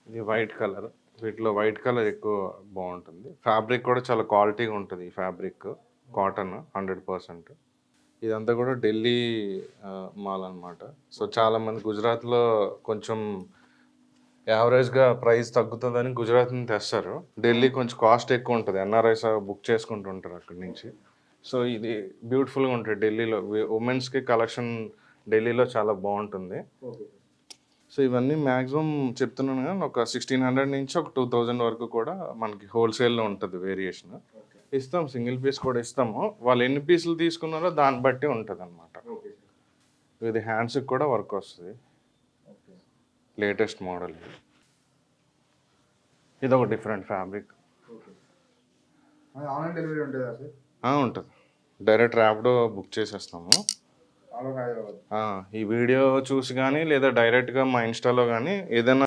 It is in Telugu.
ఇది వైట్ కలర్. వీటిలో వైట్ కలర్ ఎక్కువ బాగుంటుంది. ఫ్యాబ్రిక్ కూడా చాలా క్వాలిటీగా ఉంటుంది. ఈ ఫ్యాబ్రిక్ కాటన్ 100%. ఇదంతా కూడా ఢిల్లీ మాల్ అనమాట. సో చాలామంది గుజరాత్లో కొంచెం యావరేజ్గా ప్రైస్ తగ్గుతుందని గుజరాత్ నుంచి తెస్తారు. ఢిల్లీ కొంచెం కాస్ట్ ఎక్కువ ఉంటుంది. ఎన్ఆర్ఐస్ బుక్ చేసుకుంటుంటారు అక్కడి నుంచి. సో ఇది బ్యూటిఫుల్గా ఉంటుంది ఢిల్లీలో. ఉమెన్స్కి కలెక్షన్ ఢిల్లీలో చాలా బాగుంటుంది. సో ఇవన్నీ మ్యాక్సిమం చెప్తున్నాను కానీ ఒక 1600 నుంచి ఒక 2000 వరకు కూడా మనకి హోల్సేల్లో ఉంటుంది వేరియేషన్. ఇస్తాం, సింగిల్ పీస్ కూడా ఇస్తాము. వాళ్ళు ఎన్ని పీసులు తీసుకున్నారో దాన్ని బట్టి ఉంటుంది అనమాట. ఇది హ్యాండ్స్కి కూడా వర్క్ వస్తుంది. Latest model. ఇది ఒక డిఫరెంట్ ఫ్యాబ్రిక్. ఆన్లైన్ డెలివరీ ఉంటుందా సార్? ఉంటుంది. డైరెక్ట్ ర్యాపిడో బుక్ చేసేస్తాము. ఈ వీడియో చూసి కానీ లేదా డైరెక్ట్గా మా ఇన్స్టాలో కానీ ఏదైనా